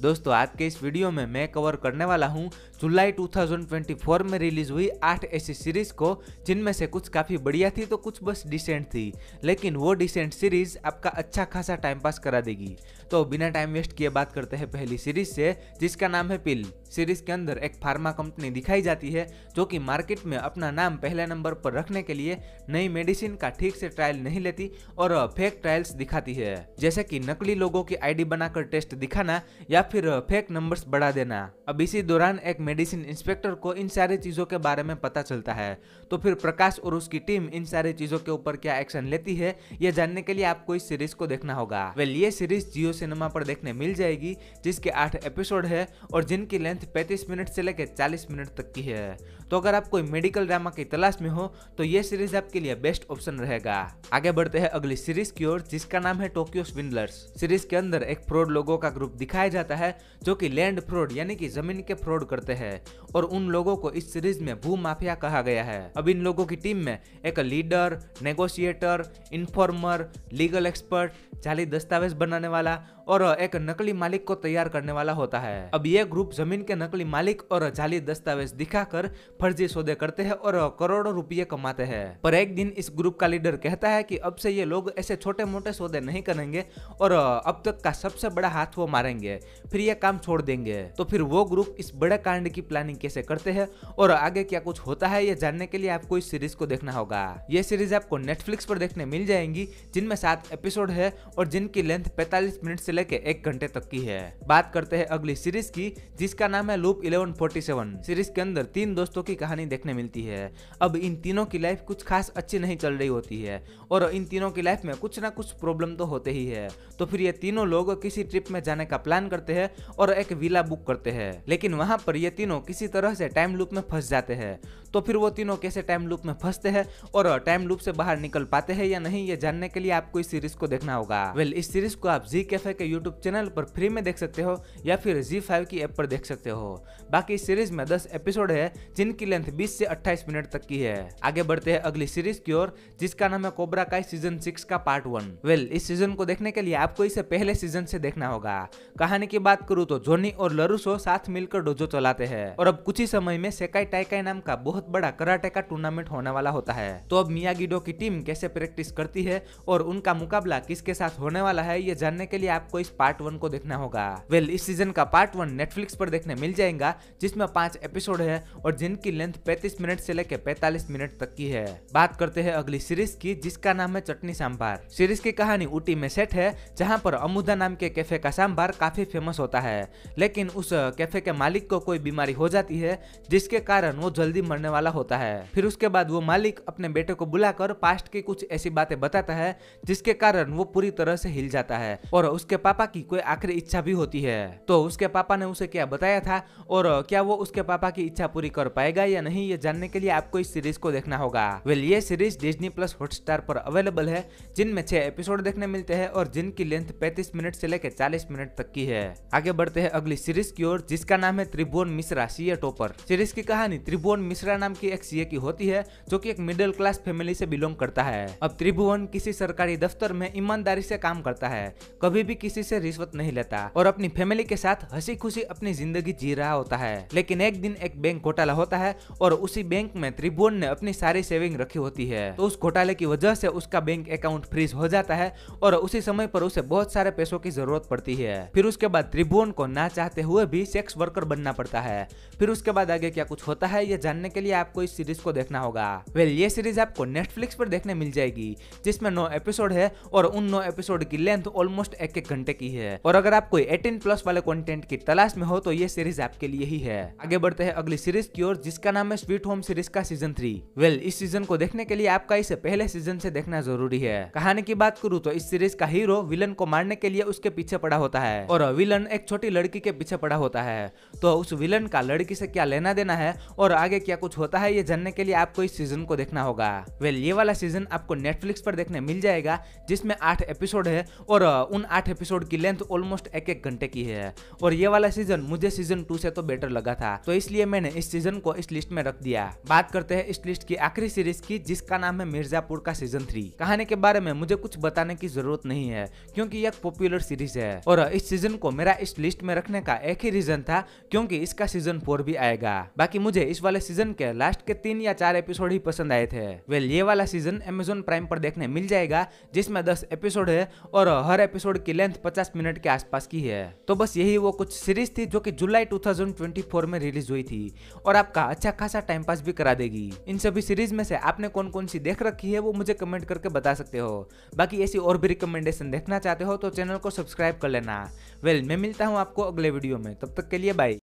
दोस्तों आज के इस वीडियो में मैं कवर करने वाला हूँ जुलाई 2024 में रिलीज हुई 8 ऐसी सीरीज को जिनमें से कुछ काफी बढ़िया थी तो कुछ बस डिसेंट थी, लेकिन वो डिसेंट सीरीज आपका अच्छा खासा टाइम पास करा देगी। तो बिना टाइम वेस्ट किए बात करते हैं पहली सीरीज से, जिसका नाम है पिल। सीरीज के अंदर एक फार्मा कंपनी दिखाई जाती है जो कि मार्केट में अपना नाम पहले नंबर पर रखने के लिए नई मेडिसिन का ठीक से ट्रायल नहीं लेती और फेक ट्रायल्स दिखाती है, जैसे कि नकली लोगों की आईडी बनाकर टेस्ट दिखाना या फिर फेक नंबर्स बढ़ा देना। अब इसी दौरान एक मेडिसिन इंस्पेक्टर को इन सारी चीजों के बारे में पता चलता है, तो फिर प्रकाश और उसकी टीम इन सारी चीजों के ऊपर क्या एक्शन लेती है ये जानने के लिए आपको इस सीरीज को देखना होगा। ये सीरीज जियो सिनेमा पर देखने मिल जाएगी, जिसके 8 एपिसोड है और जिनकी लेंथ 35 मिनट से लेकर 40 मिनट तक की है। तो अगर आप कोई मेडिकल ड्रामा की तलाश में हो तो ये सीरीज आपके लिए बेस्ट ऑप्शन रहेगा। आगे बढ़ते हैं अगली सीरीज की ओर, जिसका नाम है टोक्यो स्विंडलर्स। सीरीज के अंदर एक फ्रॉड लोगों का ग्रुप दिखाया जाता है जो कि लैंड फ्रॉड यानी कि जमीन के फ्रॉड करते हैं, और उन लोगों को इस सीरीज में भू माफिया कहा गया है। अब इन लोगों की टीम में एक leader, negotiator, informer, legal expert, जाली दस्तावेज बनाने वाला और एक नकली मालिक को तैयार करने वाला होता है। अब ये ग्रुप जमीन के नकली मालिक और जाली दस्तावेज दिखाकर फर्जी सौदे करते हैं और करोड़ों रुपये कमाते हैं। पर एक दिन इस ग्रुप का लीडर कहता है कि अब से ये लोग ऐसे छोटे मोटे सौदे नहीं करेंगे और अब तक का सबसे बड़ा हाथ वो मारेंगे, फिर ये काम छोड़ देंगे। तो फिर वो ग्रुप इस बड़े कांड की प्लानिंग कैसे करते हैं और आगे क्या कुछ होता है ये जानने के लिए आपको इस सीरीज को देखना होगा। ये सीरीज आपको नेटफ्लिक्स पर देखने मिल जाएंगी, जिनमें 7 एपिसोड है और जिनकी लेंथ 45 मिनट से लेके 1 घंटे तक की है। बात करते हैं अगली सीरीज की, जिसका नाम है लूप 1147। सीरीज के अंदर 3 दोस्तों की कहानी देखने मिलती है। अब इन तीनों की लाइफ कुछ खास अच्छी नहीं चल रही होती है और इन तीनों की लाइफ में कुछ ना कुछ प्रॉब्लम तो होते ही है। तो फिर ये तीनों लोग किसी ट्रिप में जाने का प्लान करते हैं और एक विला बुक करते हैं, लेकिन वहां पर ये तीनों किसी तरह से टाइम लूप में फंस जाते हैं। तो फिर वो तीनों कैसे टाइम लूप में फंसते हैं और टाइम लूप से बाहर निकल पाते हैं या नहीं ये जानने के लिए आपको इस सीरीज को देखना होगा। इस सीरीज को आप जी कैफे के यूट्यूब चैनल पर फ्री में देख सकते हो या फिर ZEE5 की ऐप पर देख सकते हो। बाकी इस सीरीज में 10 एपिसोड है जिनकी लेंथ 20 से 28 मिनट तक की है। आगे बढ़ते हैं अगली सीरीज की ओर, जिसका नाम है कोबरा काई सीजन 6 का पार्ट 1। इस सीजन को देखने के लिए आपको इसे पहले सीजन से देखना होगा। कहानी की बात करूँ तो जोनी और लरुसो साथ मिलकर डोजो चलाते हैं और अब कुछ ही समय में सेकाई टाइकाई नाम का बहुत बड़ा कराटे का टूर्नामेंट होने वाला होता है। तो अब मियागी-डो की टीम कैसे प्रैक्टिस करती है और उनका मुकाबला किसके साथ होने वाला है ये जानने के लिए आपको इस पार्ट 1 को देखना होगा। इस सीजन का पार्ट 1 नेटफ्लिक्स पर देखने मिल जाएगा, जिसमें 5 एपिसोड है और जिनकी लेंथ 35 मिनट से लेकर 45 मिनट तक की है। बात करते हैं अगली सीरीज की, जिसका नाम है चटनी सांभार। सीरीज की कहानी ऊटी में सेट है, जहां पर अमुदा नाम के कैफे का सांभार काफी फेमस होता है, लेकिन उस कैफे के मालिक को कोई बीमारी हो जाती है जिसके कारण वो जल्दी मरने वाला होता है। फिर उसके बाद वो मालिक अपने बेटे को बुलाकर पास्ट की कुछ ऐसी बातें बताता है जिसके कारण वो पूरी तरह से हिल जाता है और उसके पापा की कोई आखिरी इच्छा भी होती है। तो उसके पापा ने उसे क्या बताया था और क्या वो उसके पापा की इच्छा पूरी कर पाएगा या नहीं ये जानने के लिए आपको इस सीरीज को देखना होगा। ये सीरीज डिज्नी प्लस हॉटस्टार पर अवेलेबल है, जिनमें 6 एपिसोड देखने मिलते हैं और जिनकी लेंथ 35 मिनट से लेकर 40 मिनट तक की है। आगे बढ़ते हैं अगली सीरीज की ओर, जिसका नाम है त्रिभुवन मिश्रा सीए टॉपर। सीरीज की कहानी त्रिभुवन मिश्रा नाम की एक सीए की होती है जो कि एक मिडिल क्लास फैमिली से बिलोंग करता है। अब त्रिभुवन किसी सरकारी दफ्तर में ईमानदारी से काम करता है, कभी भी किसी से रिश्वत नहीं लेता और अपनी फैमिली के साथ हंसी खुशी अपनी जिंदगी जी रहा होता है। लेकिन एक दिन एक बैंक घोटाला होता है और उसी बैंक में त्रिभुवन ने अपनी सारी सेविंग रखी होती है। तो उस घोटाले की वजह से उसका बैंक अकाउंट फ्रीज हो जाता है और उसी समय पर उसे बहुत सारे पैसों की जरूरत पड़ती है। फिर उसके बाद त्रिभुवन को ना चाहते हुए भी सेक्स वर्कर बनना पड़ता है। फिर उसके बाद आगे क्या कुछ होता है ये जानने के लिए आपको इस सीरीज को देखना होगा। ये सीरीज आपको नेटफ्लिक्स पर देखने मिल जाएगी, जिसमें 9 एपिसोड है और उन 9 एपिसोड की लेंथ ऑलमोस्ट 1-1 घंटे की है। और अगर आप कोई 18 प्लस वाले कंटेंट की तलाश में हो तो ये सीरीज आपके लिए ही है। आगे बढ़ते हैं अगली सीरीज की ओर, जिसका नाम है स्वीट होम सीरीज का सीजन 3। इस सीजन को देखने के लिए आपका इसे पहले सीजन से देखना जरूरी है। कहानी की बात करूँ तो इस सीरीज का हीरो विलन को मारने के लिए उसके पीछे पड़ा होता है और विलन एक छोटी लड़की के पीछे पड़ा होता है। तो उस विलन का लड़की से क्या लेना देना है और आगे क्या कुछ होता है ये जानने के लिए आपको इस सीजन को देखना होगा। ये वाला सीजन आपको नेटफ्लिक्स पर देखने मिल जाएगा, जिसमें 8 एपिसोड है और उन 8 एपिसोड एपिसोड की लेंथ ऑलमोस्ट 1-1 घंटे की है और ये वाला सीजन मुझे सीजन 2 से तो बेटर लगा था, तो इसलिए मैंने इस सीजन को इस लिस्ट में रख दिया। बात करते हैं इस लिस्ट की आखिरी सीरीज की, जिसका नाम है मिर्जापुर का सीजन 3। कहानी के बारे में मुझे कुछ बताने की जरूरत नहीं है क्योंकि यह पॉपुलर सीरीज है और इस सीजन को मेरा इस लिस्ट में रखने का एक ही रीजन था क्योंकि इसका सीजन 4 भी आएगा। बाकी मुझे इस वाले सीजन के लास्ट के 3 या 4 एपिसोड ही पसंद आए थे। ये वाला सीजन Amazon प्राइम पर देखने मिल जाएगा, जिसमें 10 एपिसोड है और हर एपिसोड की लेंथ 50 मिनट के आसपास की है। तो बस यही वो कुछ सीरीज थी जो कि जुलाई 2024 में रिलीज हुई थी और आपका अच्छा खासा टाइम पास भी करा देगी। इन सभी सीरीज में से आपने कौन कौन सी देख रखी है वो मुझे कमेंट करके बता सकते हो। बाकी ऐसी और भी रिकमेंडेशन देखना चाहते हो तो चैनल को सब्सक्राइब कर लेना। मैं मिलता हूँ आपको अगले वीडियो में, तब तक के लिए बाय।